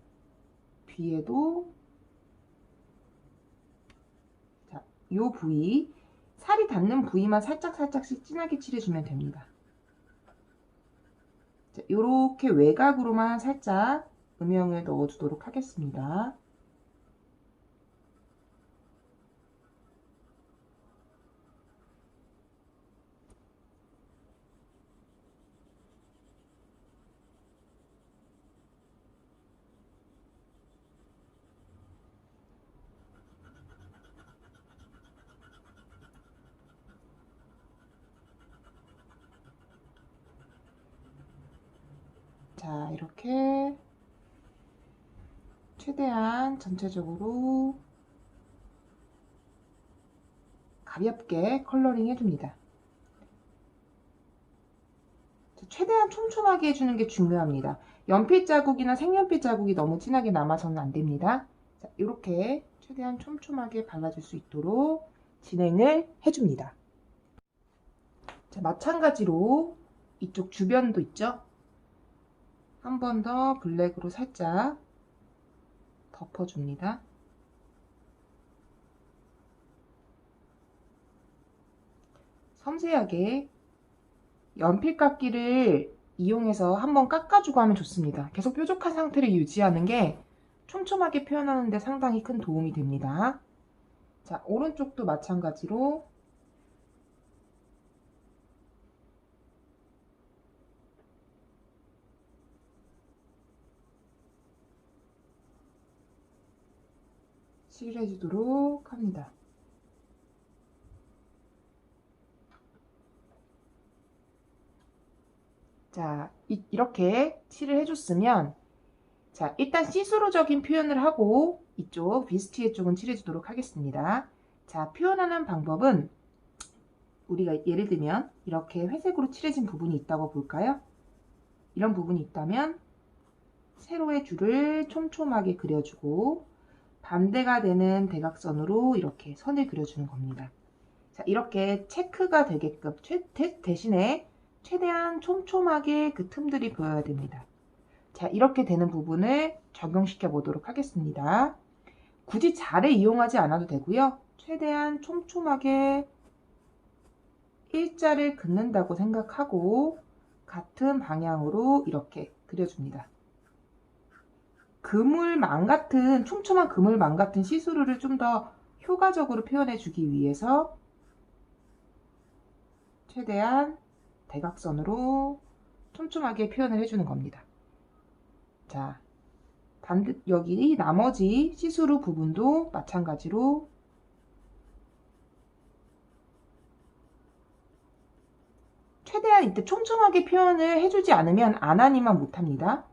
뒤에도 이 부위, 살이 닿는 부위만 살짝씩 진하게 칠해주면 됩니다. 자, 이렇게 외곽으로만 살짝 음영을 넣어주도록 하겠습니다. 자, 이렇게 최대한 전체적으로 가볍게 컬러링 해줍니다. 최대한 촘촘하게 해주는 게 중요합니다. 연필 자국이나 색연필 자국이 너무 진하게 남아서는 안 됩니다. 자, 이렇게 최대한 촘촘하게 발라줄 수 있도록 진행을 해줍니다. 자, 마찬가지로 이쪽 주변도 있죠? 한 번 더 블랙으로 살짝 덮어줍니다. 섬세하게 연필깎이를 이용해서 한번 깎아주고 하면 좋습니다. 계속 뾰족한 상태를 유지하는 게 촘촘하게 표현하는 데 상당히 큰 도움이 됩니다. 자, 오른쪽도 마찬가지로 칠해주도록 합니다. 자, 이렇게 칠을 해줬으면, 자, 일단 시스루적인 표현을 하고 이쪽 비스티에 쪽은 칠해주도록 하겠습니다. 자, 표현하는 방법은 우리가 예를 들면 이렇게 회색으로 칠해진 부분이 있다고 볼까요? 이런 부분이 있다면 세로의 줄을 촘촘하게 그려주고 반대가 되는 대각선으로 이렇게 선을 그려주는 겁니다. 자, 이렇게 체크가 되게끔 대신에 최대한 촘촘하게 그 틈들이 보여야 됩니다. 자, 이렇게 되는 부분을 적용시켜 보도록 하겠습니다. 굳이 자를 이용하지 않아도 되고요. 최대한 촘촘하게 일자를 긋는다고 생각하고 같은 방향으로 이렇게 그려줍니다. 그물망 같은 촘촘한 그물망 같은 시스루를 좀 더 효과적으로 표현해 주기 위해서 최대한 대각선으로 촘촘하게 표현을 해주는 겁니다. 자, 여기 나머지 시스루 부분도 마찬가지로 최대한 이때 촘촘하게 표현을 해주지 않으면 안하니만 못합니다.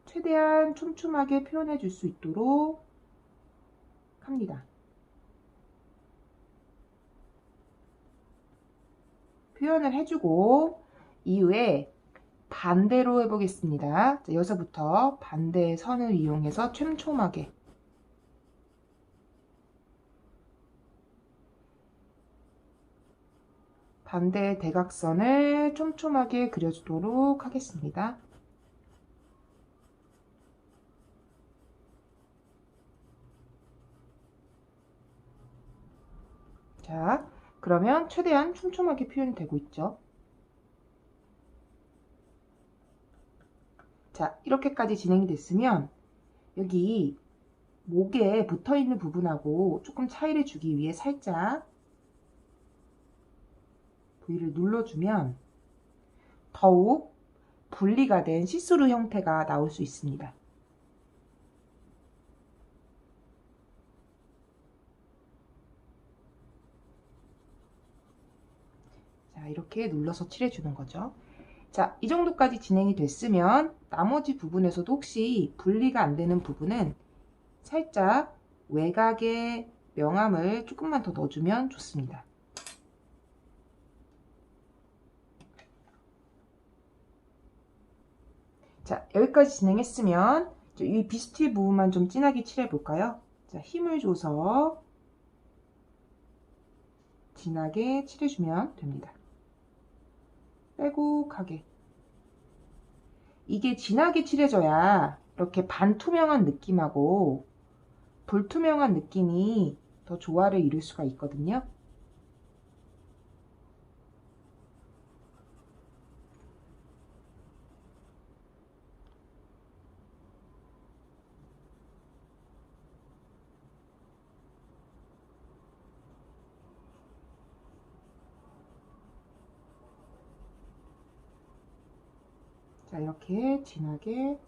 최대한 촘촘하게 표현해 줄 수 있도록 합니다. 표현을 해주고 이후에 반대로 해보겠습니다. 자, 여기서부터 반대의 선을 이용해서 촘촘하게 반대의 대각선을 촘촘하게 그려주도록 하겠습니다. 자, 그러면 최대한 촘촘하게 표현이 되고 있죠. 자, 이렇게까지 진행이 됐으면 여기 목에 붙어있는 부분하고 조금 차이를 주기 위해 살짝 V를 눌러주면 더욱 분리가 된 시스루 형태가 나올 수 있습니다. 자, 이렇게 눌러서 칠해주는 거죠. 자, 이 정도까지 진행이 됐으면 나머지 부분에서도 혹시 분리가 안 되는 부분은 살짝 외곽에 명암을 조금만 더 넣어주면 좋습니다. 자, 여기까지 진행했으면 이 비스트 부분만 좀 진하게 칠해 볼까요? 자, 힘을 줘서 진하게 칠해주면 됩니다. 빼곡하게. 이게 진하게 칠해져야 이렇게 반투명한 느낌하고 불투명한 느낌이 더 조화를 이룰 수가 있거든요. 자, 이렇게 진하게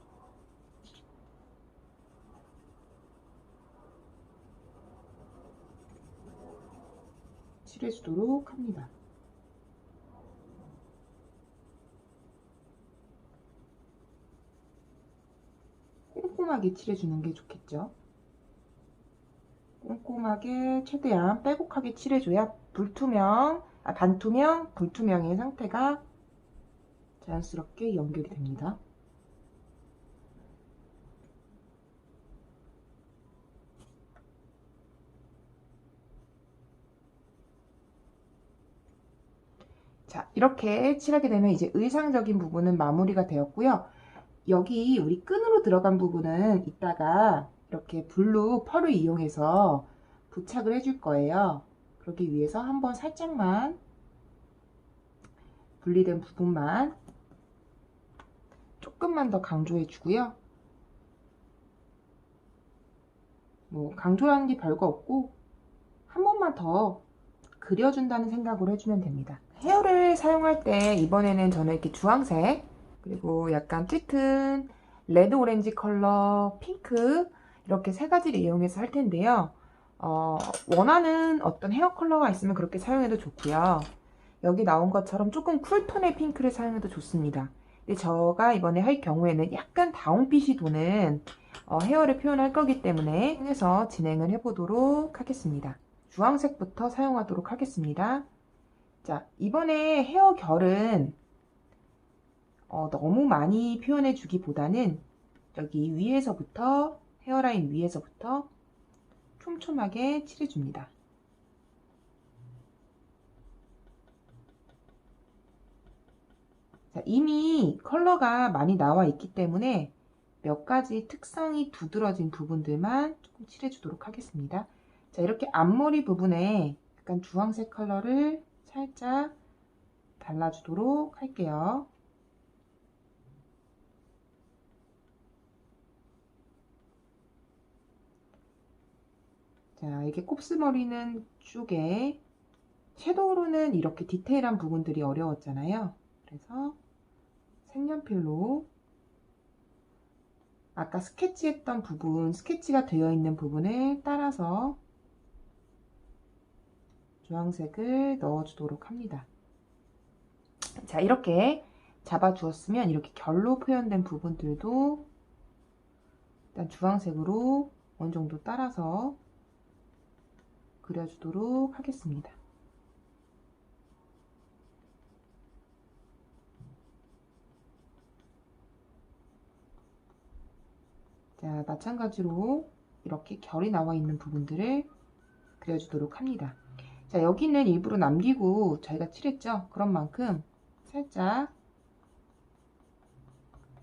칠해주도록 합니다. 꼼꼼하게 칠해주는 게 좋겠죠. 꼼꼼하게 최대한 빼곡하게 칠해줘야 반투명, 불투명의 상태가 자연스럽게 연결이 됩니다. 자, 이렇게 칠하게 되면 이제 의상적인 부분은 마무리가 되었고요. 여기 우리 끈으로 들어간 부분은 이따가 이렇게 블루 펄을 이용해서 부착을 해줄 거예요. 그러기 위해서 한번 살짝만 분리된 부분만 조금만 더 강조해 주고요. 뭐 강조하는 게 별거 없고 한 번만 더 그려준다는 생각으로 해주면 됩니다. 헤어를 사용할 때 이번에는 저는 이렇게 주황색 그리고 약간 짙은 레드 오렌지 컬러, 핑크 이렇게 세 가지를 이용해서 할 텐데요. 원하는 어떤 헤어 컬러가 있으면 그렇게 사용해도 좋고요. 여기 나온 것처럼 조금 쿨톤의 핑크를 사용해도 좋습니다. 근데 제가 이번에 할 경우에는 약간 다운빛이 도는 헤어를 표현할 거기 때문에 해서 진행을 해보도록 하겠습니다. 주황색부터 사용하도록 하겠습니다. 자, 이번에 헤어 결은 너무 많이 표현해 주기보다는 여기 위에서부터 헤어라인 위에서부터 촘촘하게 칠해줍니다. 자, 이미 컬러가 많이 나와 있기 때문에 몇 가지 특성이 두드러진 부분들만 조금 칠해주도록 하겠습니다. 자, 이렇게 앞머리 부분에 약간 주황색 컬러를 살짝 발라주도록 할게요. 자, 이게 곱슬머리는 쪽에 섀도우로는 이렇게 디테일한 부분들이 어려웠잖아요. 그래서 색연필로 아까 스케치했던 부분, 스케치가 되어 있는 부분을 따라서 주황색을 넣어주도록 합니다. 자, 이렇게 잡아주었으면 이렇게 결로 표현된 부분들도 일단 주황색으로 어느 정도 따라서 그려주도록 하겠습니다. 자, 마찬가지로 이렇게 결이 나와 있는 부분들을 그려주도록 합니다. 자, 여기는 일부러 남기고 저희가 칠했죠? 그런 만큼 살짝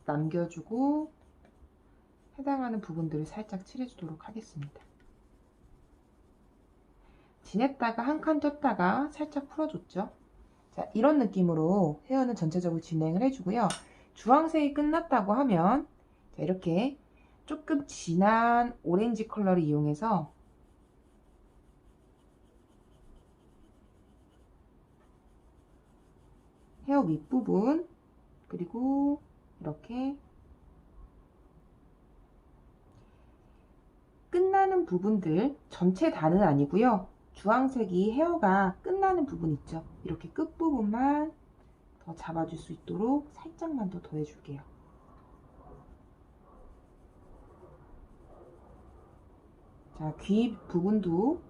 남겨주고 해당하는 부분들을 살짝 칠해주도록 하겠습니다. 진했다가 한 칸 쪘다가 살짝 풀어줬죠? 자, 이런 느낌으로 헤어는 전체적으로 진행을 해주고요. 주황색이 끝났다고 하면 자, 이렇게 조금 진한 오렌지 컬러를 이용해서 헤어 윗부분 그리고 이렇게 끝나는 부분들 전체 다는 아니고요. 주황색이 헤어가 끝나는 부분 있죠. 이렇게 끝부분만 더 잡아줄 수 있도록 살짝만 더 더해줄게요. 자, 귀 부분도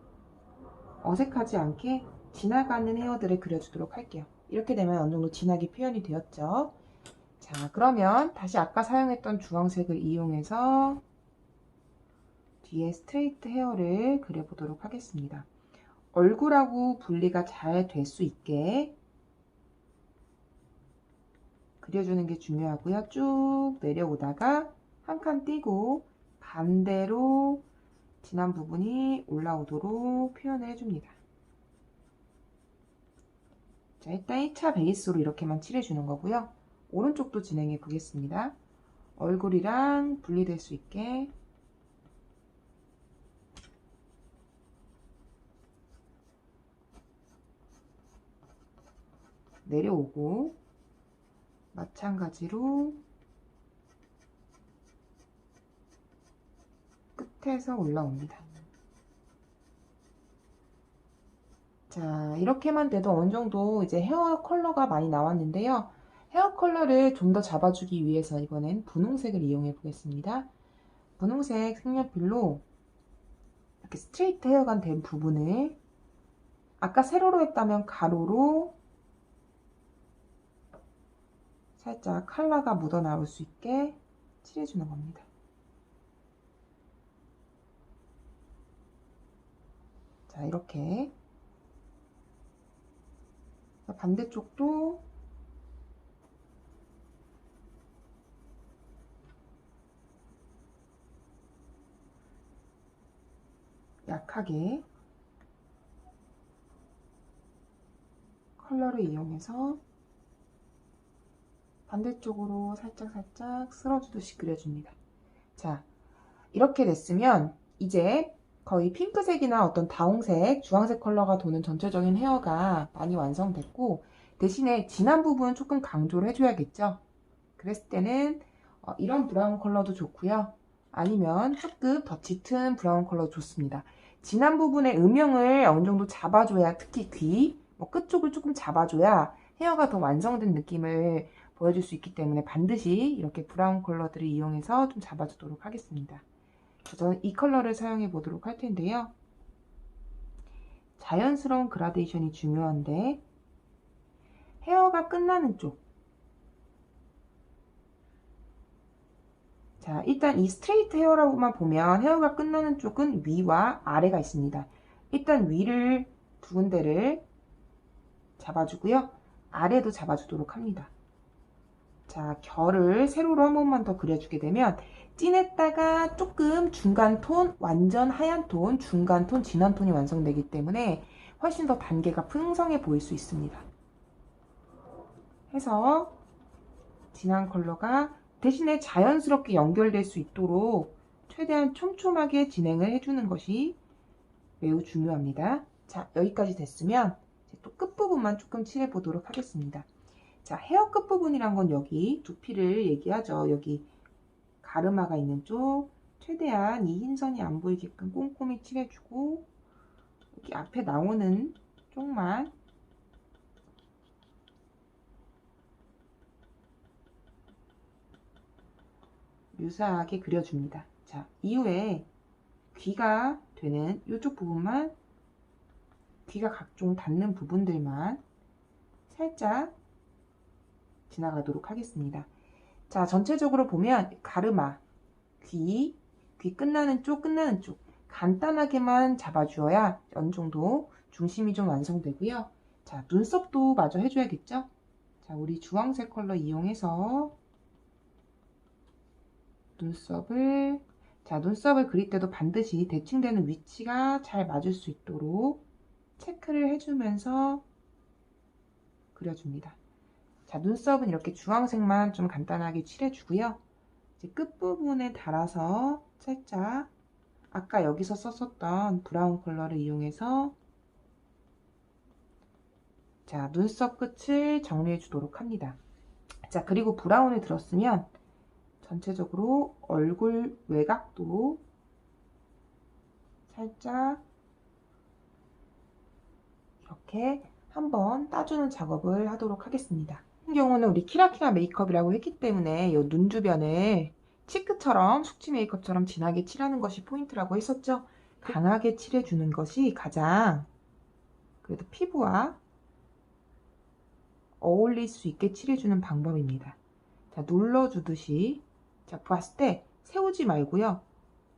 어색하지 않게 지나가는 헤어들을 그려주도록 할게요. 이렇게 되면 어느 정도 진하게 표현이 되었죠. 자, 그러면 다시 아까 사용했던 주황색을 이용해서 뒤에 스트레이트 헤어를 그려보도록 하겠습니다. 얼굴하고 분리가 잘 될 수 있게 그려주는 게 중요하고요. 쭉 내려오다가 한 칸 띄고 반대로 진한 부분이 올라오도록 표현을 해줍니다. 자, 일단 1차 베이스로 이렇게만 칠해주는 거고요. 오른쪽도 진행해 보겠습니다. 얼굴이랑 분리될 수 있게 내려오고 마찬가지로 끝에서 올라옵니다. 자, 이렇게만 돼도 어느 정도 이제 헤어 컬러가 많이 나왔는데요. 헤어 컬러를 좀 더 잡아주기 위해서 이번엔 분홍색을 이용해 보겠습니다. 분홍색 색연필로 이렇게 스트레이트 헤어가 된 부분을 아까 세로로 했다면 가로로 살짝 컬러가 묻어 나올 수 있게 칠해주는 겁니다. 자, 이렇게 반대쪽도 약하게 컬러를 이용해서 반대쪽으로 살짝 쓸어주듯이 그려줍니다. 자, 이렇게 됐으면 이제 거의 핑크색이나 어떤 다홍색, 주황색 컬러가 도는 전체적인 헤어가 많이 완성됐고 대신에 진한 부분 조금 강조를 해줘야겠죠. 그랬을 때는 이런 브라운 컬러도 좋고요. 아니면 조금 더 짙은 브라운 컬러도 좋습니다. 진한 부분의 음영을 어느 정도 잡아줘야 특히 귀, 끝쪽을 조금 잡아줘야 헤어가 더 완성된 느낌을 보여줄 수 있기 때문에 반드시 이렇게 브라운 컬러들을 이용해서 좀 잡아주도록 하겠습니다. 저는 이 컬러를 사용해 보도록 할 텐데요. 자연스러운 그라데이션이 중요한데 헤어가 끝나는 쪽 자, 일단 이 스트레이트 헤어라고만 보면 헤어가 끝나는 쪽은 위와 아래가 있습니다. 일단 위를 두 군데를 잡아주고요. 아래도 잡아주도록 합니다. 자, 결을 세로로 한 번만 더 그려주게 되면 진했다가 조금 중간 톤, 완전 하얀 톤, 중간 톤, 진한 톤이 완성되기 때문에 훨씬 더 단계가 풍성해 보일 수 있습니다. 해서 진한 컬러가 대신에 자연스럽게 연결될 수 있도록 최대한 촘촘하게 진행을 해주는 것이 매우 중요합니다. 자, 여기까지 됐으면 이제 또 끝부분만 조금 칠해 보도록 하겠습니다. 자, 헤어 끝부분이란 건 여기 두피를 얘기하죠. 여기 가르마가 있는 쪽 최대한 이 흰선이 안 보이게끔 꼼꼼히 칠해주고, 여기 앞에 나오는 쪽만 유사하게 그려줍니다. 자, 이후에 귀가 되는 이쪽 부분만, 귀가 각종 닿는 부분들만 살짝 지나가도록 하겠습니다. 자, 전체적으로 보면 가르마, 귀 끝나는 쪽 간단하게만 잡아주어야 어느 정도 중심이 좀 완성되고요. 자, 눈썹도 마저 해줘야겠죠? 자, 우리 주황색 컬러 이용해서 눈썹을 그릴 때도 반드시 대칭되는 위치가 잘 맞을 수 있도록 체크를 해주면서 그려줍니다. 자, 눈썹은 이렇게 주황색만 좀 간단하게 칠해주고요. 이제 끝부분에 달아서 살짝 아까 여기서 썼었던 브라운 컬러를 이용해서 자, 눈썹 끝을 정리해 주도록 합니다. 자, 그리고 브라운을 들었으면 전체적으로 얼굴 외곽도 살짝 이렇게 한번 따주는 작업을 하도록 하겠습니다. 같은 경우는 우리 키라키라 메이크업이라고 했기 때문에 이 눈 주변을 치크처럼, 숙지 메이크업처럼 진하게 칠하는 것이 포인트라고 했었죠. 강하게 칠해주는 것이 가장 그래도 피부와 어울릴 수 있게 칠해주는 방법입니다. 자, 눌러주듯이, 자, 봤을 때 세우지 말고요.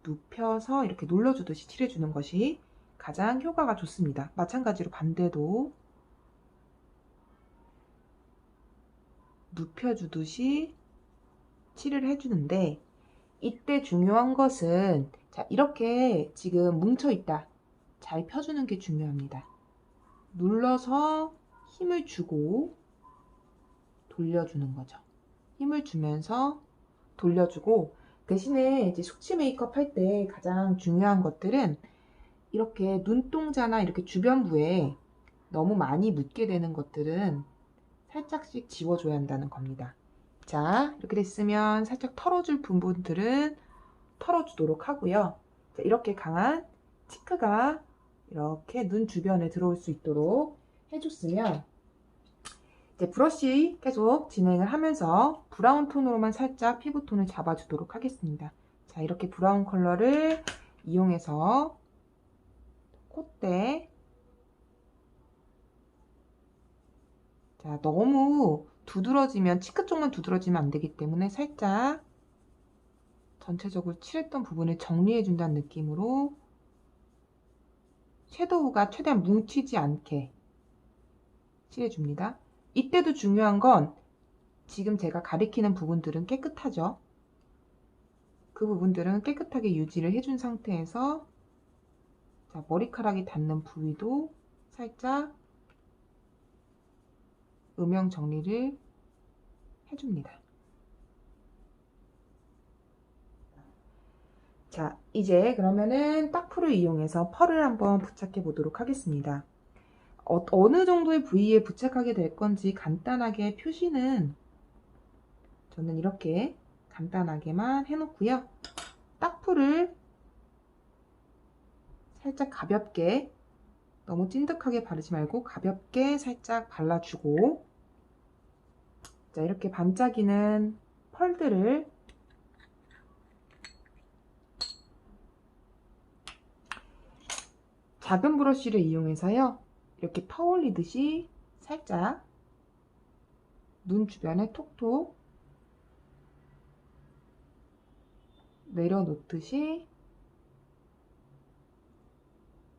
눕혀서 이렇게 눌러주듯이 칠해주는 것이 가장 효과가 좋습니다. 마찬가지로 반대도 눕혀주듯이 칠을 해주는데, 이때 중요한 것은 자, 이렇게 지금 뭉쳐있다. 잘 펴주는 게 중요합니다. 눌러서 힘을 주고 돌려주는 거죠. 힘을 주면서 돌려주고, 대신에 이제 숙취 메이크업 할 때 가장 중요한 것들은 이렇게 눈동자나 이렇게 주변부에 너무 많이 묻게 되는 것들은 살짝씩 지워줘야 한다는 겁니다. 자, 이렇게 됐으면 살짝 털어줄 부분들은 털어주도록 하고요. 자, 이렇게 강한 치크가 이렇게 눈 주변에 들어올 수 있도록 해줬으면 이제 브러쉬 계속 진행을 하면서 브라운 톤으로만 살짝 피부톤을 잡아주도록 하겠습니다. 자, 이렇게 브라운 컬러를 이용해서 콧대, 자, 너무 두드러지면, 치크 쪽만 두드러지면 안 되기 때문에 살짝 전체적으로 칠했던 부분을 정리해 준다는 느낌으로 섀도우가 최대한 뭉치지 않게 칠해줍니다. 이때도 중요한 건 지금 제가 가리키는 부분들은 깨끗하죠. 그 부분들은 깨끗하게 유지를 해준 상태에서 자, 머리카락이 닿는 부위도 살짝 음영 정리를 해줍니다. 자, 이제 그러면은 딱풀을 이용해서 펄을 한번 부착해 보도록 하겠습니다. 어느 정도의 부위에 부착하게 될 건지 간단하게 표시는 저는 이렇게 간단하게만 해놓고요. 딱풀을 살짝 가볍게, 너무 찐득하게 바르지 말고 가볍게 살짝 발라주고, 자, 이렇게 반짝이는 펄들을 작은 브러쉬를 이용해서요. 이렇게 퍼올리듯이 살짝 눈 주변에 톡톡 내려놓듯이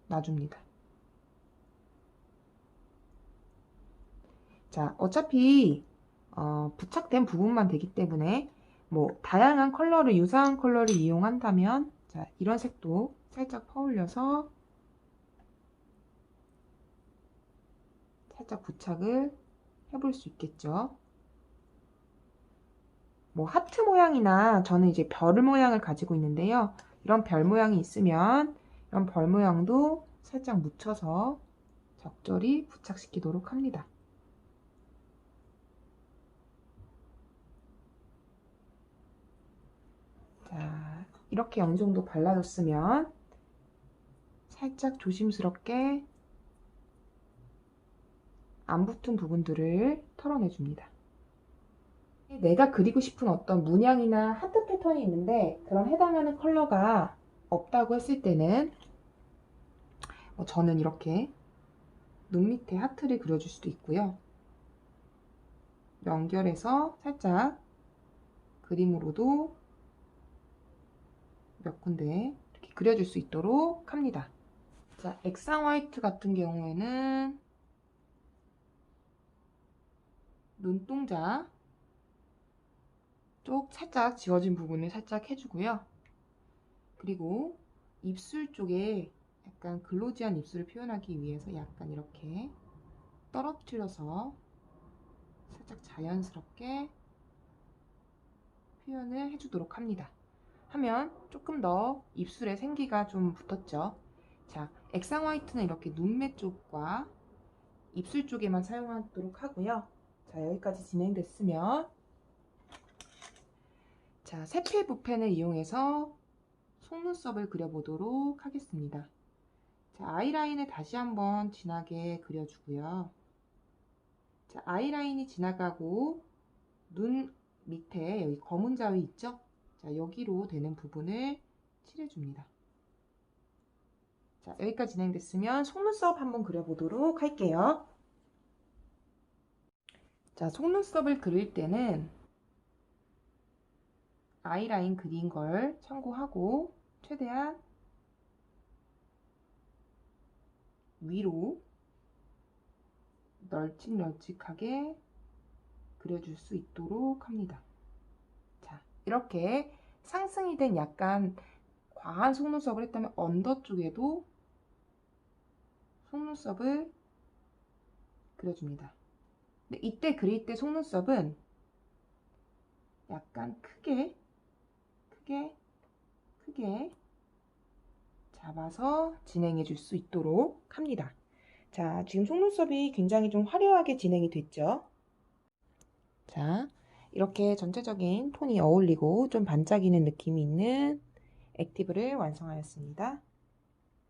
놔줍니다. 자, 어차피 부착된 부분만 되기 때문에 뭐 다양한 컬러를, 유사한 컬러를 이용한다면, 자, 이런 색도 살짝 퍼올려서 살짝 부착을 해볼 수 있겠죠. 뭐 하트 모양이나 저는 이제 별 모양을 가지고 있는데요. 이런 별 모양이 있으면 이런 별 모양도 살짝 묻혀서 적절히 부착시키도록 합니다. 자, 이렇게 어느 정도 발라줬으면 살짝 조심스럽게 안 붙은 부분들을 털어내줍니다. 내가 그리고 싶은 어떤 문양이나 하트 패턴이 있는데 그런 해당하는 컬러가 없다고 했을 때는 저는 이렇게 눈 밑에 하트를 그려줄 수도 있고요. 연결해서 살짝 그림으로도 몇 군데 이렇게 그려줄 수 있도록 합니다. 자, 액상 화이트 같은 경우에는 눈동자 쪽 살짝 지워진 부분을 살짝 해주고요. 그리고 입술 쪽에 약간 글로지한 입술을 표현하기 위해서 약간 이렇게 떨어뜨려서 살짝 자연스럽게 표현을 해주도록 합니다. 하면 조금 더 입술에 생기가 좀 붙었죠. 자, 액상 화이트는 이렇게 눈매 쪽과 입술 쪽에만 사용하도록 하고요. 자, 여기까지 진행됐으면 자, 세필 붓펜을 이용해서 속눈썹을 그려보도록 하겠습니다. 자, 아이라인을 다시 한번 진하게 그려주고요. 자, 아이라인이 지나가고 눈 밑에 여기 검은 자위 있죠? 자, 여기로 되는 부분을 칠해줍니다. 자, 여기까지 진행됐으면 속눈썹 한번 그려보도록 할게요. 자, 속눈썹을 그릴 때는 아이라인 그린 걸 참고하고 최대한 위로 널찍널찍하게 그려줄 수 있도록 합니다. 자, 이렇게 상승이 된 약간 과한 속눈썹을 했다면 언더 쪽에도 속눈썹을 그려줍니다. 근데 이때 그릴 때 속눈썹은 약간 크게 잡아서 진행해 줄 수 있도록 합니다. 자, 지금 속눈썹이 굉장히 좀 화려하게 진행이 됐죠? 자, 이렇게 전체적인 톤이 어울리고 좀 반짝이는 느낌이 있는 액티브를 완성하였습니다.